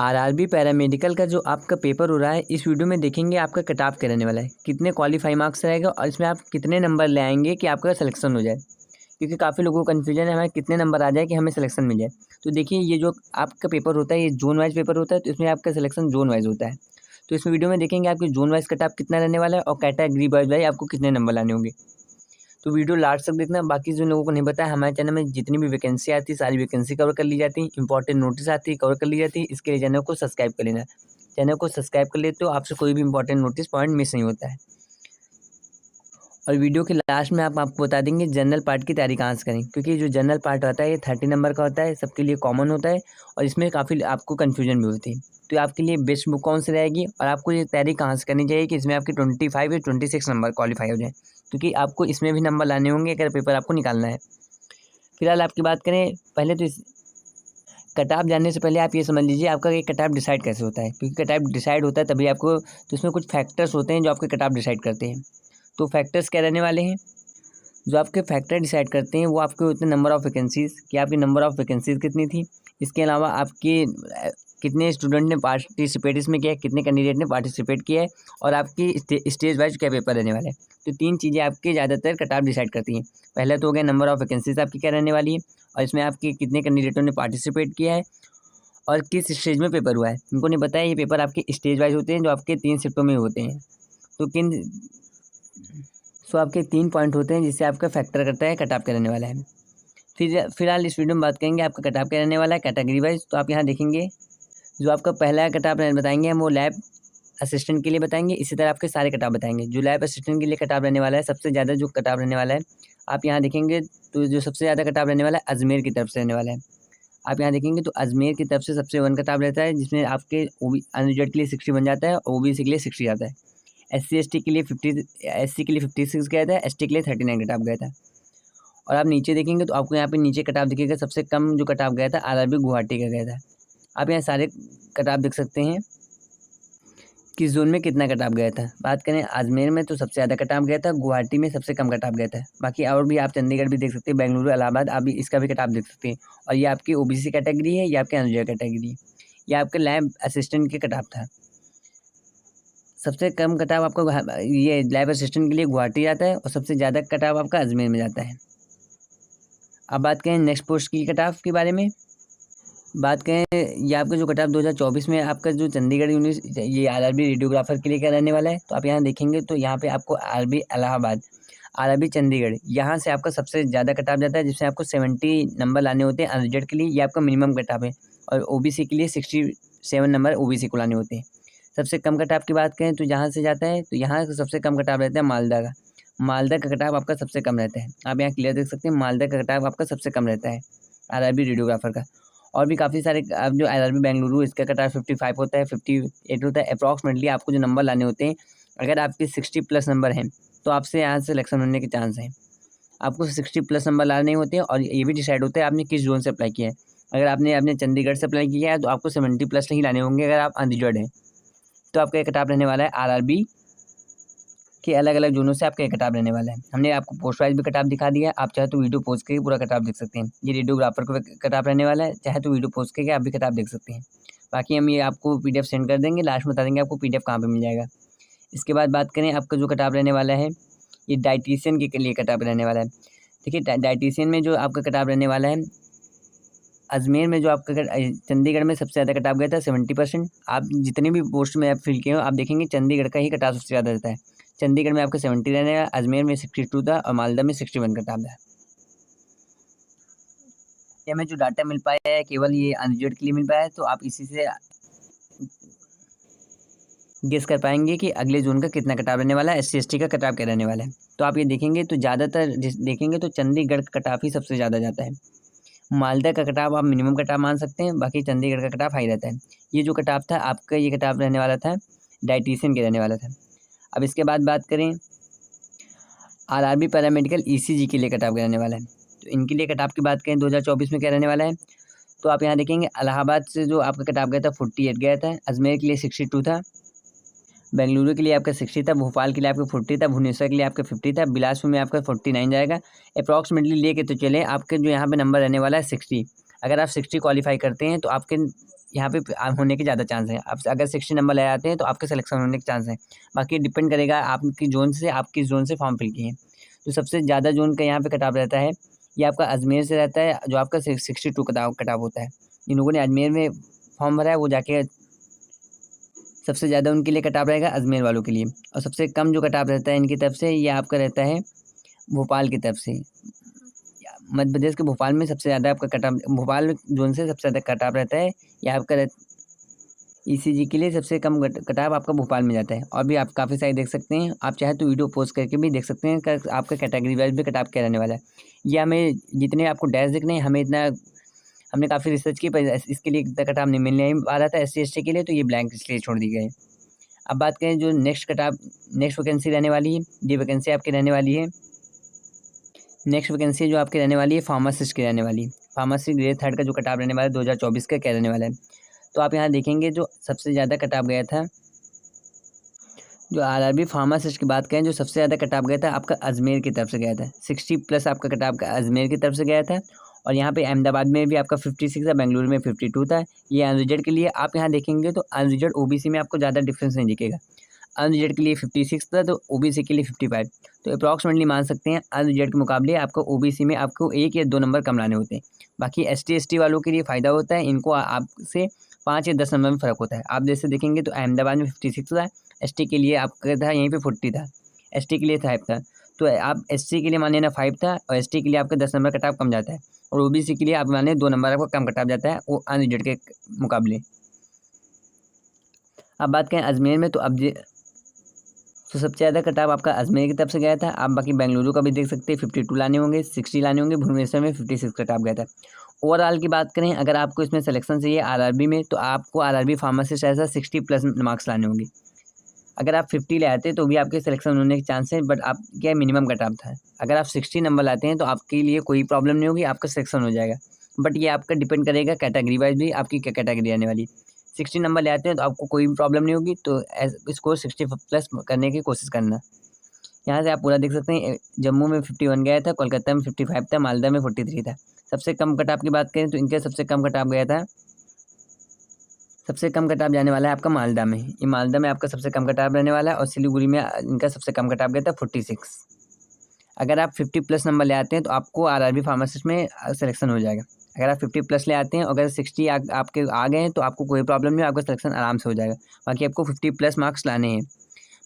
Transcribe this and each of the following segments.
RRB paramedical का जो आपका पेपर हो रहा है, इस वीडियो में देखेंगे आपका कट ऑफ क्या रहने वाला है, कितने क्वालिफाई मार्क्स रहेगा और इसमें आप कितने नंबर ले आएंगे कि आपका सिलेक्शन हो जाए। क्योंकि काफ़ी लोगों को कन्फ्यूजन है हमें कितने नंबर आ जाए कि हमें सिलेक्शन मिल जाए। तो देखिए, ये जो आपका पेपर होता है ये जोन वाइज पेपर होता है, तो इसमें आपका सिलेक्शन जोन वाइज होता है। तो इस वीडियो में देखेंगे आपकी जोन वाइज कट ऑफ कितना रहने वाला है और कैटेगरी वाइज आपको कितने नंबर लाने होंगे। तो वीडियो लास्ट तक देखना। बाकी जिन लोगों को नहीं पता है, हमारे चैनल में जितनी भी वैकेंसी आती है सारी वैकेंसी कवर कर ली जाती है, इंपॉर्टेंट नोटिस आती है कवर कर ली जाती है। इसके लिए चैनल को सब्सक्राइब कर लेना। चैनल को सब्सक्राइब कर लेते हो आपसे कोई भी इंपॉर्टेंट नोटिस पॉइंट मिस नहीं होता है। और वीडियो के लास्ट में आपको बता देंगे जनरल पार्ट की तैयारी कहाँ से करें, क्योंकि जो जनरल पार्ट होता है ये 30 नंबर का होता है, सबके लिए कॉमन होता है और इसमें काफ़ी आपको कन्फ्यूजन भी होती है। तो आपके लिए बेस्ट बुक कौन सी रहेगी और आपको ये तैयारी कहाँ से करनी चाहिए कि इसमें आपके 25 या 26 नंबर क्वालिफाई हो जाए, क्योंकि आपको इसमें भी नंबर लाने होंगे अगर पेपर आपको निकालना है। फिलहाल आपकी बात करें, पहले तो इस कट ऑफ जानने से पहले आप ये समझ लीजिए आपका ये कट ऑफ डिसाइड कैसे होता है, क्योंकि कट ऑफ डिसाइड होता है तभी आपको, तो इसमें कुछ फैक्टर्स होते हैं जो आपके कट ऑफ डिसाइड करते हैं। तो फैक्टर्स क्या रहने वाले हैं, जो आपके फैक्टर डिसाइड करते हैं वो आपके होते हैं नंबर ऑफ़ वैकेंसीज़, कि आपकी नंबर ऑफ़ वैकेंसीज़ कितनी थी। इसके अलावा आपके कितने स्टूडेंट ने पार्टिसिपेट इसमें किया है, कितने कैंडिडेट ने पार्टिसिपेट किया है, और आपकी स्टेज वाइज क्या पेपर रहने वाले हैं। तो 3 चीज़ें आपके ज़्यादातर कट ऑफ डिसाइड करती हैं। पहला तो हो गया नंबर ऑफ़ वैकेंसीज़ आपकी क्या रहने वाली है, और इसमें आपके कितने कैंडिडेटों ने पार्टिसिपेट किया है और किस स्टेज में पेपर हुआ है। इनको नहीं पता है ये पेपर आपके स्टेज वाइज होते हैं जो आपके 3 शिफ्टों में होते हैं। तो आपके 3 पॉइंट होते हैं जिससे आपका फैक्टर करता है कट ऑफ क्या रहने वाला है। फिलहाल इस वीडियो में बात करेंगे आपका कट ऑफ क्या रहने वाला है कैटेगरी वाइज। तो आप यहाँ देखेंगे जो आपका पहला कट ऑफ बताएंगे हम वो लैब असिस्टेंट के लिए बताएंगे। इसी तरह आपके सारे कट ऑफ बताएंगे। जो लैब असिस्टेंट के लिए कट ऑफ रहने वाला है, सबसे ज़्यादा जो कट ऑफ रहने वाला है आप यहाँ देखेंगे, तो जो सबसे ज़्यादा कट ऑफ रहने वाला है अजमेर की तरफ से रहने वाला है। आप यहाँ देखेंगे तो अजमेर की तरफ से सबसे 1 कट ऑफ रहता है, जिसमें आपके अनरिजर्व के लिए 60 बन जाता है और ओबीसी के लिए 60 आता है। SC/ST के लिए 50, SC के लिए 56 गया था, ST के लिए 39 कट ऑफ गया था। और आप नीचे देखेंगे तो आपको यहाँ पे नीचे कट ऑफ दिखेगा, सबसे कम जो कट ऑफ गया था आरआरबी गुवाहाटी का गया था। आप यहाँ सारे कट ऑफ देख सकते हैं किस जोन में कितना कट ऑफ गया था। बात करें अजमेर में तो सबसे ज़्यादा कट ऑफ गया था, गुवाहाटी में सबसे कम कट ऑफ गया था। बाकी और भी आप चंडीगढ़ भी देख सकते हैं, बेंगलुरु, इलाहाबाद, आप भी इसका भी कट ऑफ देख सकते हैं। और ये आपकी ओबीसी कैटेगरी है, ये आपके अनरिजर्व कैटेगरी है। ये आपके लैब असिस्टेंट के कट ऑफ था। सबसे कम कट ऑफ आपका ये लैब असिस्टेंट के लिए गुवाहाटी जाता है और सबसे ज़्यादा कट ऑफ आपका अजमेर में जाता है। अब बात करें नेक्स्ट पोस्ट की कट ऑफ के बारे में। बात करें ये आपका जो कट ऑफ 2024 में आपका जो चंडीगढ़ यूनिवर्सिटी ये आरआरबी रेडियोग्राफर के लिए क्या रहने वाला है, तो आप यहाँ देखेंगे तो यहाँ पे आपको आरआरबी इलाहाबाद, आरआरबी चंडीगढ़, यहाँ से आपका सबसे ज़्यादा कट ऑफ जाता है, जिसमें आपको 70 नंबर लाने होते हैं अनरिजर्व के लिए। ये आपका मिनिमम कट ऑफ है। और ओबीसी के लिए 67 नंबर ओबीसी को लाने होते हैं। सबसे कम कट ऑफ की बात करें तो जहाँ से जाता है, तो यहाँ से सबसे कम कट ऑफ रहता है मालदा का। मालदा का कट ऑफ आपका सबसे कम रहता है। आप यहाँ क्लियर देख सकते हैं, मालदा का कट ऑफ आपका सबसे कम रहता है आरआरबी रेडियोग्राफर का। और भी काफ़ी सारे अब जो आरआरबी बेंगलुरु, इसका कट ऑफ 55 होता है, 58 होता है। अप्रॉक्सीमेटली आपको जो नंबर लाने होते हैं, अगर आपके 60+ नंबर हैं तो आपसे यहाँ से सिलेक्शन होने के चांस हैं। आपको 60+ नंबर लाने होते हैं और ये भी डिसाइड होता है आपने किस जोन से अप्लाई किया है। अगर आपने अपने चंडीगढ़ से अप्लाई किया है तो आपको 70+ नहीं लाने होंगे अगर आप अनरिजर्व हैं। तो आपका कट ऑफ रहने वाला है आरआरबी के अलग अलग जोनों से आपका कट ऑफ रहने वाला है। हमने आपको पोस्ट वाइज भी कट ऑफ दिखा दिया। आप चाहे तो वीडियो पोस्ट करके पूरा कट ऑफ देख सकते हैं। ये रेडियोग्राफर को कट ऑफ रहने वाला है, चाहे तो वीडियो पोस्ट करके आप भी कट ऑफ देख सकते हैं। बाकी हम ये आपको PDF सेंड कर देंगे, लास्ट में बता देंगे आपको PDF कहाँ पर मिल जाएगा। इसके बाद बात करें आपका जो कट ऑफ रहने वाला है, ये डाइटिशियन के लिए कट ऑफ रहने वाला है। देखिए डाइटिशियन में जो आपका कट ऑफ रहने वाला है, अजमेर में जो आपका चंडीगढ़ में सबसे ज़्यादा कट ऑफ गया था 70%। आप जितने भी पोस्ट में आप फिल किए हो आप देखेंगे चंडीगढ़ का ही कट ऑफ सबसे ज़्यादा रहता है। चंडीगढ़ में आपका 70 रहने का, अजमेर में 62 था और मालदा में 61 कट ऑफ था। हमें जो डाटा मिल पाया है केवल ये अनरिजर्व के लिए मिल पाया है, तो आप इसी से गेस कर पाएंगे कि अगले जोन का कितना कट ऑफ रहने वाला है, SC/ST का कट ऑफ क्या रहने वाला है। तो आप ये देखेंगे तो ज़्यादातर देखेंगे तो चंडीगढ़ का कट ऑफ ही सबसे ज़्यादा जाता है। मालदा का कट ऑफ आप मिनिमम कट ऑफ मान सकते हैं, बाकी चंडीगढ़ का कट ऑफ हाई रहता है। ये जो कट ऑफ था आपका, ये कट ऑफ रहने वाला था डाइटिशियन के रहने वाला था। अब इसके बाद बात करें आरआरबी पैरामेडिकल ECG के लिए कट ऑफ क्या रहने वाला है। तो इनके लिए कट ऑफ की बात करें 2024 में क्या रहने वाला है, तो आप यहाँ देखेंगे इलाहाबाद से जो आपका कट ऑफ गया था 48 गया था, अजमेर के लिए 62 था, बेंगलुरु के लिए आपका 60 था, भोपाल के लिए आपका 40 था, भुवनेश्वर के लिए आपका 50 था, बिलासपुर में आपका 49 जाएगा। अप्रॉक्सीमेटली लेके तो चले आपके जो यहाँ पे नंबर रहने वाला है 60। अगर आप 60 क्वालिफाई करते हैं तो आपके यहाँ पे होने के ज़्यादा चांस है। आप अगर 60 नंबर ले आते हैं तो आपके सिलेक्शन होने के चांस है। बाकी डिपेंड करेगा आपकी जोन से, आप किस जोन से फॉर्म फिल किए हैं। तो सबसे ज़्यादा जोन का यहाँ पे कट ऑफ रहता है, ये आपका अजमेर से रहता है, जो आपका 62 कट ऑफ होता है। जिन लोगों ने अजमेर में फॉर्म भरा है वो जाके सबसे ज़्यादा उनके लिए कट ऑफ रहेगा अजमेर वालों के लिए। और सबसे कम जो कट ऑफ रहता है इनकी तरफ से, ये आपका रहता है भोपाल की तरफ से। मध्य प्रदेश के भोपाल में सबसे ज़्यादा आपका कट ऑफ, भोपाल जोन से सबसे ज़्यादा कट ऑफ रहता है। यह आपका ईसीजी के लिए सबसे कम कट ऑफ आपका भोपाल में जाता है। और भी आप काफ़ी सारे देख सकते हैं, आप चाहे तो वीडियो पोस्ट करके भी देख सकते हैं आपका कैटेगरी वाइज भी कट ऑफ क्या रहने वाला है। ये हमें जितने आपको डैश दिख रहे हैं, हमें इतना हमने काफ़ी रिसर्च की, पर इसके लिए इतना कट ऑफ नहीं मिल नहीं पा रहा था SC/ST के लिए, तो ये ब्लैंक इसलिए छोड़ दी गई। अब बात करें जो नेक्स्ट वैकेंसी रहने वाली है, ये वैकेंसी आपकी रहने वाली है, नेक्स्ट वैकेंसी जो आपकी रहने वाली है फार्मासिस्ट की रहने वाली है। फार्मेसी ग्रेड 3 का जो कट ऑफ रहने वाला है 2024 का क्या रहने वाला है। तो आप यहाँ देखेंगे जो सबसे ज़्यादा कट ऑफ गया था, जो RRB फार्मासिस्ट की बात करें, जो सबसे ज़्यादा कट ऑफ गया था आपका अजमेर की तरफ से गया था। 60+ आपका कट ऑफ अजमेर की तरफ से गया था। और यहाँ पे अहमदाबाद में भी आपका 56 था, बेंगलुरु में 52 था। ये अनरिजर्व के लिए आप यहाँ देखेंगे तो अनरिजर्व OBC में आपको ज़्यादा डिफरेंस नहीं दिखेगा। अनरिजर्व के लिए 56 था तो OBC के लिए 55। तो अप्रॉक्सीमेटली मान सकते हैं अनरिजर्व के मुकाबले आपको OBC में आपको 1 या 2 नंबर कम लाने होते हैं। बाकी ST/ST वालों के लिए फ़ायदा होता है, इनको आपसे 5 या 10 नंबर में फ़र्क होता है। आप जैसे देखेंगे तो अहमदाबाद में 56 था, ST के लिए आपका था यहीं पे 40 था, ST के लिए 5 था। तो आप SC के लिए मानिए ना 5 था, और ST के लिए आपका 10 नंबर कट ऑफ कम जाता है। और OBC के लिए आप माने 2 नंबर आपका कम कट ऑफ जाता है वो अनरिजर्व के मुकाबले। अब बात करें अजमेर में, तो सबसे ज़्यादा कट ऑफ आपका अजमेर की तरफ से गया था। आप बाकी बेंगलुरु का भी देख सकते हैं, 52 लाने होंगे, 60 लाने होंगे। भुवनेश्वर में 56 कट ऑफ गया था। ओवरऑल की बात करें, अगर आपको इसमें सिलेक्शन चाहिए RRB में, तो आपको RRB फार्मासिस्ट ऐसा 60+ मार्क्स लाने होंगे। अगर आप 50 ले आते तो भी आपके सिलेक्शन होने के चांस है, बट आप क्या मिनिमम कट ऑफ था। अगर आप 60 नंबर लाते हैं तो आपके लिए कोई प्रॉब्लम नहीं होगी, आपका सिलेक्शन हो जाएगा। बट ये आपका डिपेंड करेगा कैटेगरी वाइज भी, आपकी क्या कैटेगरी आने वाली। 60 नंबर ले आते हैं तो आपको कोई भी प्रॉब्लम नहीं होगी, तो स्कोर 60+ करने की कोशिश करना। यहाँ से आप पूरा देख सकते हैं, जम्मू में 51 गया था, कोलकाता में 55 था, मालदा में 43 था। सबसे कम कट ऑफ की बात करें तो इनका सबसे कम कट ऑफ गया था, सबसे कम कट ऑफ जाने वाला है आपका मालदा में। ये मालदा में आपका सबसे कम कट ऑफ रहने वाला है। और सिलीगुड़ी में इनका सबसे कम कट ऑफ गया था 46। अगर आप 50+ नंबर ले आते हैं तो आपको RRB फार्मासिस्ट में सिलेक्शन हो जाएगा। अगर आप 50+ ले आते हैं, अगर 60 आपके आ गए हैं तो आपको कोई प्रॉब्लम नहीं, आपका सिलेक्शन आराम से हो जाएगा। बाकी आपको 50+ मार्क्स लाने हैं।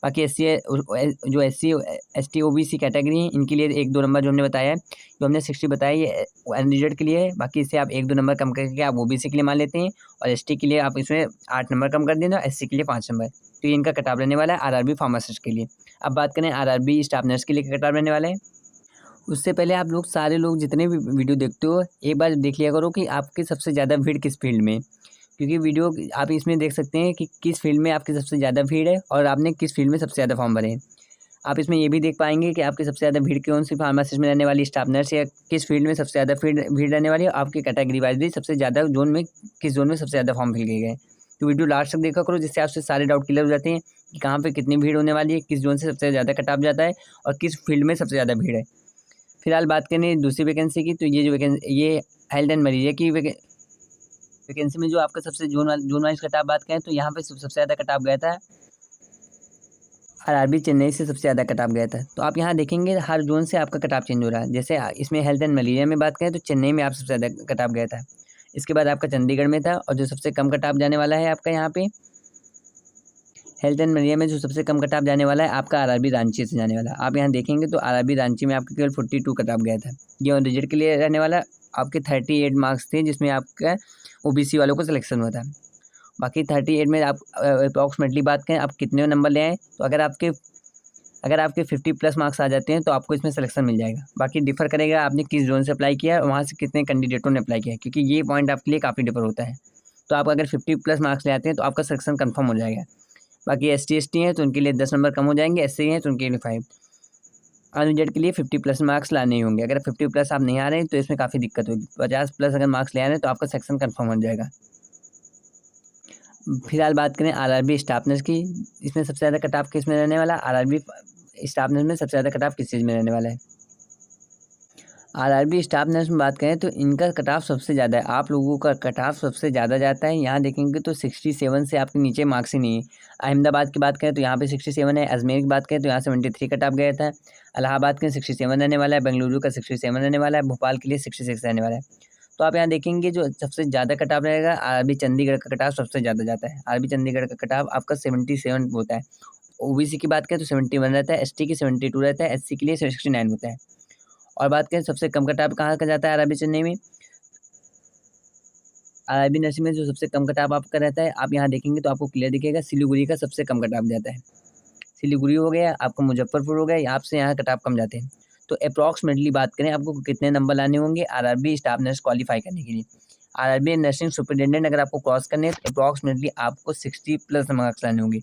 बाकी जो SC ST OBC कैटेगरी है, इनके लिए 1-2 नंबर जो हमने बताया है, जो हमने 60 बताया ये अनरिजर्व के लिए है। बाकी इससे आप 1-2 नंबर कम करके आप OBC के लिए मान लेते हैं, और ST के लिए आप इसमें 8 नंबर कम कर देना, और SC के लिए 5 नंबर। तो ये इनका कट ऑफ रहने वाला है RRB फार्मासिस्ट के लिए। अब बात करें RRB स्टाफ नर्स के लिए कट ऑफ रहने वाले हैं। उससे पहले आप लोग सारे लोग जितने भी वीडियो देखते हो, एक बार देख लिया करो कि आपकी सबसे ज़्यादा भीड़ किस फील्ड में है। क्योंकि वीडियो आप इसमें देख सकते हैं कि किस फील्ड में आपकी सबसे ज़्यादा भीड़ है, और आपने किस फील्ड में सबसे ज़्यादा फॉर्म भरे हैं। आप इसमें ये भी देख पाएंगे कि आपकी सबसे ज़्यादा भीड़ कौन सी फार्मासिस्ट में रहने वाली, स्टाफ नर्स, या किस फील्ड में सबसे ज़्यादा भीड़ रहने वाली है। आपकी कैटेगरी वाइज भी सबसे ज़्यादा जोन में, किस जोन में सबसे ज़्यादा फॉर्म फिल किए गए। तो वीडियो लास्ट तक देखा करो, जिससे आपसे सारे डाउट क्लियर हो जाते हैं कि कहाँ पर कितनी भीड़ होने वाली है, किस जोन से सबसे ज़्यादा कट ऑफ जाता है, और किस फील्ड में सबसे ज़्यादा भीड़ है। फिलहाल बात करें दूसरी वैकेंसी की, तो ये हेल्थ एंड मलेरिया की वैकेंसी में जो आपका सबसे जोन वाइज कट ऑफ बात करें, तो यहाँ पे सबसे ज़्यादा कट ऑफ गया था RRB चेन्नई से, सबसे ज़्यादा कट ऑफ गया था। तो आप यहाँ देखेंगे हर जोन से आपका कट ऑफ चेंज हो रहा है। जैसे इसमें हेल्थ एंड मलेरिया में बात करें तो चेन्नई में आप सबसे ज़्यादा कट ऑफ गया था। इसके बाद आपका चंडीगढ़ में था, और जो सबसे कम कट ऑफ जाने वाला है आपका यहाँ पे हेल्थ एंड मलेरिया में, जो सबसे कम कट ऑफ जाने वाला है आपका RRB रांची से जाने वाला है। आप यहाँ देखेंगे तो RRB रांची में आपका केवल 42 कट ऑफ गया था। ये ऑन रिजल्ट के लिए रहने वाला आपके 38 मार्क्स थे, जिसमें आपका OBC वालों को सिलेक्शन हुआ था। बाकी 38 में आप अप्रॉक्सीमेटली बात करें आप कितने नंबर ले आए, तो अगर आपके 50+ मार्क्स आ जाते हैं तो आपको इसमें सिलेक्शन मिल जाएगा। बाकी डिफर करेगा आपने किस जोन से अप्लाई किया और वहाँ से कितने कैंडिडेटों ने अप्लाई किया, क्योंकि ये पॉइंट आपके लिए काफ़ी डिफर होता है। तो आप अगर 50+ मार्क्स ले आते हैं तो आपका सिलेक्शन कन्फर्म हो जाएगा। बाकी ST/ST हैं तो उनके लिए 10 नंबर कम हो जाएंगे, SC हैं तो उनके लिए 5। अनरिजर्व के लिए 50+ मार्क्स लाने ही होंगे। अगर 50+ आप नहीं आ रहे हैं तो इसमें काफ़ी दिक्कत होगी। 50+ अगर मार्क्स ले आ रहे हैं तो आपका सेक्शन कंफर्म हो जाएगा। फिलहाल बात करें RRB स्टाफ नर्स की, इसमें सबसे ज़्यादा कट ऑफ किस में रहने वाला, RRB स्टाफ नर्स में सबसे ज़्यादा कट ऑफ किस चीज़ में रहने वाला है। आरआरबी स्टाफ नर्स में बात करें तो इनका कट ऑफ सबसे ज़्यादा है, आप लोगों का कट ऑफ सबसे ज़्यादा जाता है। यहाँ देखेंगे तो 67 से आपके नीचे मार्क्स ही नहीं है। अहमदाबाद की बात करें तो यहाँ पे 67 है। अजमेर की बात करें तो यहाँ 73 कट ऑफ गया था। इलाहाबाद के 67 रहने वाला है। बेंगलुरु का 67 रहने वाला है। भोपाल के लिए 66 रहने वाला है। तो आप यहाँ देखेंगे जो सबसे ज़्यादा कट ऑफ रहेगा आरआरबी चंडीगढ़ का कट ऑफ सबसे ज़्यादा जाता है। आरआरबी चंडीगढ़ का कट ऑफ आपका 77 होता है। ओबीसी की बात करें तो 71 रहता है। एसटी की 72 रहता है। एससी के लिए 69 होता है। और बात करें सबसे कम कट ऑफ कहाँ का जाता है आरआरबी चेन्नई में, आरआरबी नर्सिंग में जो सबसे कम कट ऑफ आपका रहता है, आप यहाँ देखेंगे तो आपको क्लियर दिखेगा, सिलीगुड़ी का सबसे कम कट ऑफ जाता है। सिलीगुड़ी हो गया, आपका मुजफ्फरपुर हो गया, आपसे यहाँ कट ऑफ कम जाते हैं। तो अप्रॉक्सीमेटली बात करें आपको कितने नंबर लाने होंगे आरआरबी स्टाफ नर्स क्वालिफाई करने के लिए। आरआरबी नर्सिंग सुपरिटेंडेंट अगर आपको क्रॉस करने हैं तो अप्रॉक्सीमेटली आपको 60+ मार्क्स लाने होंगे।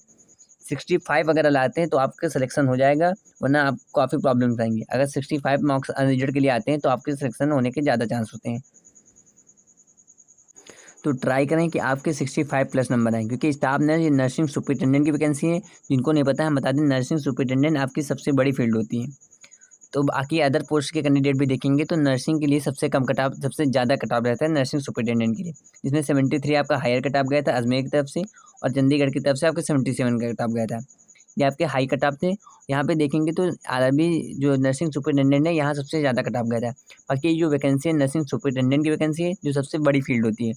65 अगर लाते हैं तो आपका सिलेक्शन हो जाएगा, वरना आपको काफ़ी प्रॉब्लम्स आएंगी। अगर 65 मार्क्स अनरिजर्व के लिए आते हैं तो आपके सिलेक्शन होने के ज़्यादा चांस होते हैं। तो ट्राई करें कि आपके 65+ नंबर आएँ, क्योंकि स्टाफ नर्स ये नर्सिंग सुपरिटेंडेंट की वैकेंसी है। जिनको नहीं पता है हम बता दें, नर्सिंग सुपरिटेंडेंट आपकी सबसे बड़ी फील्ड होती है। तो बाकी अदर पोस्ट के कैंडिडेट भी देखेंगे तो नर्सिंग के लिए सबसे कम कट ऑफ, सबसे ज़्यादा कट ऑफ रहता है नर्सिंग सुपरिटेंडेंट के लिए, जिसमें 73 आपका हायर कट ऑफ गया था अजमेर की तरफ से, और चंडीगढ़ की तरफ से आपके 77 का कट ऑफ गया था। ये आपके हाई कट ऑफ थे। यहाँ पे देखेंगे तो आरआरबी जो नर्सिंग सुपरिटेंडेंट है यहाँ सबसे ज़्यादा कट ऑफ गया था। बाकी जो वैकेंसी है नर्सिंग सुपरिटेंडेंट की वैकेंसी है, जो सबसे बड़ी फील्ड होती है।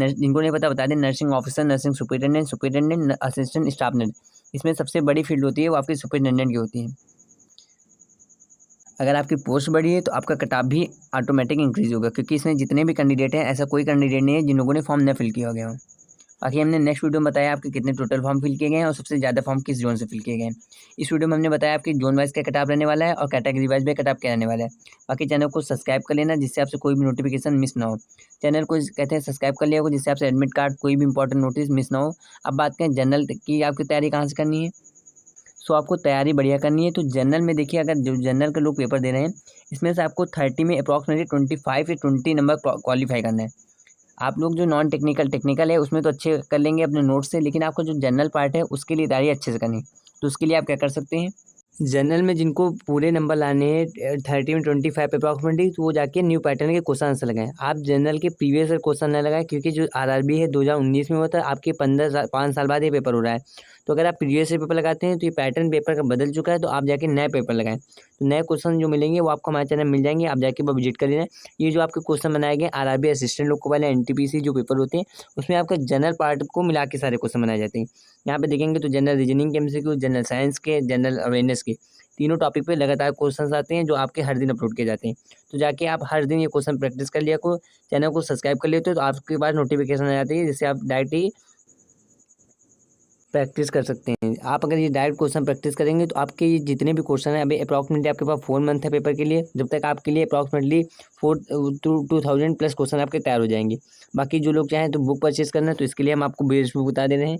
जिनको नहीं पता बता दें, nursing officer, nursing superintendent, superintendent, assistant, staff nurse, इसमें सबसे बड़ी फील्ड होती है वो आपकी सुपरिटेंडेंट की होती है। अगर आपकी पोस्ट बढ़ी है तो आपका कट ऑफ भी ऑटोमेटिक इंक्रीज होगा, क्योंकि इसमें जितने भी कैंडिडेट हैं ऐसा कोई कैंडिडेट नहीं है जिन लोगों ने फॉर्म न फिल किया गया हो। बाकी हमने नेक्स्ट वीडियो में बताया आपके कितने टोटल फॉर्म फिल किए गए हैं और सबसे ज़्यादा फॉर्म किस जोन से फिल किए गए हैं। इस वीडियो में हमने बताया आपकी जोन वाइज का कट ऑफ रहने वाला है और कैटेगरी वाइज भी कट ऑफ क्या रहने वाला है। बाकी चैनल को सब्सक्राइब कर लेना जिससे आपसे कोई भी नोटिफिकेशन मिस ना हो। चैनल को कहते हैं सब्सक्राइब कर लिया हो जिससे आपसे एडमिट कार्ड कोई भी इंपॉर्टेंट नोटिस मिस ना हो। अब बात करें जनरल की, आपकी तैयारी कहाँ से करनी है। सो आपको तैयारी बढ़िया करनी है। तो जनरल में देखिए, अगर जो जनरल के लोग पेपर दे रहे हैं इसमें से आपको 30 में अप्रॉक्सीमेटली 25 या 20 नंबर क्वालिफाई करना है। आप लोग जो नॉन टेक्निकल है उसमें तो अच्छे कर लेंगे अपने नोट्स से, लेकिन आपका जो जनरल पार्ट है उसके लिए तैयारी अच्छे से करनी है। तो उसके लिए आप क्या कर सकते हैं, जनरल में जिनको पूरे नंबर लाने हैं 30 में 25 अप्रॉक्सीमेटली, तो वो जाके न्यू पैटर्न के क्वेश्चन आंसर लगाएं। आप जनरल के प्रीवियस क्वेश्चन न लगाएं, क्योंकि जो आरआरबी है 2019 में होता है, आपके 5 साल बाद ये पेपर हो रहा है। तो अगर आप प्रीवियस पेपर लगाते हैं तो ये पैटर्न पेपर का बदल चुका है, तो आप जाके नए पेपर लगाएं। तो नए क्वेश्चन जो मिलेंगे वो आपको हमारे चैनल मिल जाएंगे, आप जाके विजिट कर लेना। ये जो आपके क्वेश्चन बनाए गए आरआरबी असिस्टेंट लोग को वाले एनटीपीसी जो पेपर होते हैं उसमें आपका जनरल पार्ट को मिला के सारे क्वेश्चन बनाए जाते हैं। यहाँ पे देखेंगे तो जनरल रीजनिंग के एमसीक्यू, जनरल साइंस के, जनरल अवेयरनेस के, तीनों टॉपिक पे लगातार क्वेश्चंस आते हैं जो आपके हर दिन अपलोड किए जाते हैं। तो जाके आप हर दिन ये क्वेश्चन प्रैक्टिस कर लिया को, चैनल को सब्सक्राइब कर लेते हो तो आपके पास नोटिफिकेशन आ जाती है, जिससे आप डायरेक्ट ही प्रैक्टिस कर सकते हैं। आप अगर ये डायरेक्ट क्वेश्चन प्रैक्टिस करेंगे तो आपके ये जितने भी क्वेश्चन हैं, अभी अप्रॉक्सीमेटली आपके पास 4 मंथ है पेपर के लिए, जब तक आपके लिए अप्रॉक्सीमेटली 2000+ क्वेश्चन आपके तैयार हो जाएंगे। बाकी जो लोग चाहें तो बुक परचेज करना है तो इसके लिए हम आपको बेस्ट बुक बता दे रहे हैं।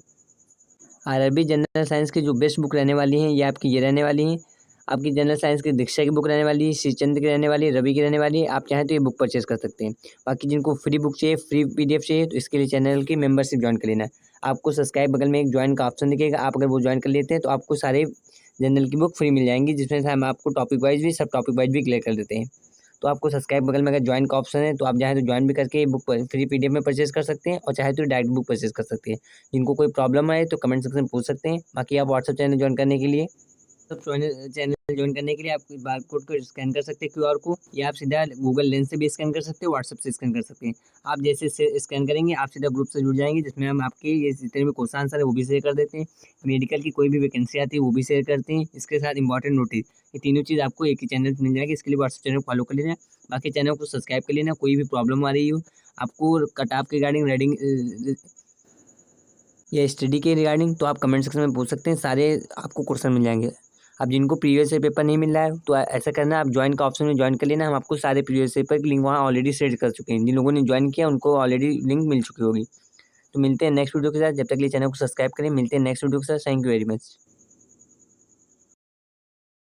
आरआरबी जनरल साइंस की जो बेस्ट बुक रहने वाली हैं ये आपकी ये रहने वाली हैं। आपकी जनरल साइंस की दीक्षा की बुक रहने वाली है, श्रीचंद्र की रहने वाली है, रवि की रहने वाली है। आप चाहें तो ये बुक परचेज कर सकते हैं। बाकी जिनको फ्री बुक चाहिए, फ्री पीडीएफ चाहिए, तो इसके लिए चैनल की मेंबरशिप ज्वाइन कर लेना है। आपको सब्सक्राइब बगल में एक ज्वाइन का ऑप्शन दिखेगा, आप अगर वो ज्वाइन कर लेते हैं तो आपको सारे जनरल की बुक फ्री मिल जाएंगी, जिसमें से हम आपको टॉपिक वाइज भी, सब टॉपिक वाइज भी क्लियर कर देते हैं। तो आपको सब्सक्राइब बगल में अगर ज्वाइन का ऑप्शन है तो आप चाहें तो ज्वाइन भी करके बुक फ्री पीडीएफ में परचेज कर सकते हैं, और चाहे तो डायरेक्ट बुक परचेज कर सकते हैं। जिनको कोई प्रॉब्लम आए तो कमेंट सेक्शन में पूछ सकते हैं। बाकी आप व्हाट्सएप चैनल ज्वाइन करने के लिए, सब चैनल ज्वाइन करने के लिए आप बार कोड को स्कैन कर सकते हैं, क्यूआर को, या आप सीधा गूगल लेंस से भी स्कैन कर सकते हैं, व्हाट्सएप से स्कैन कर सकते हैं। आप जैसे स्कैन करेंगे आप सीधा ग्रुप से जुड़ जाएंगे, जिसमें हम आपके ये जितने भी क्वेश्चन आंसर है वो भी शेयर कर देते हैं। मेडिकल की कोई भी वैकेंसी आती है वो भी शेयर करते हैं। इसके साथ इंपॉर्टेंट नोटिस, ये तीनों चीज़ आपको एक ही चैनल पर मिल जाएगी। इसके लिए व्हाट्सएप चैनल फॉलो कर लेना। बाकी चैनल को सब्सक्राइब कर लेना। कोई भी प्रॉब्लम आ रही हो आपको कट ऑफ के रिगार्डिंग, रीडिंग या स्टडी के रिगार्डिंग, तो आप कमेंट सेक्शन में पूछ सकते हैं, सारे आपको क्वेश्चन मिल जाएंगे। अब जिनको प्रीवियस ईयर पेपर नहीं मिल रहा है तो ऐसा करना, आप ज्वाइन का ऑप्शन में ज्वाइन कर लेना। हम आपको सारे प्रीवियस पेपर की लिंक वहाँ ऑलरेडी शेयर कर चुके हैं। जिन लोगों ने ज्वाइन किया उनको ऑलरेडी लिंक मिल चुकी होगी। तो मिलते हैं नेक्स्ट वीडियो के साथ, जब तक के लिए चैनल को सब्सक्राइब करें। मिलते हैं नेक्स्ट वीडियो के साथ। Thank you very much.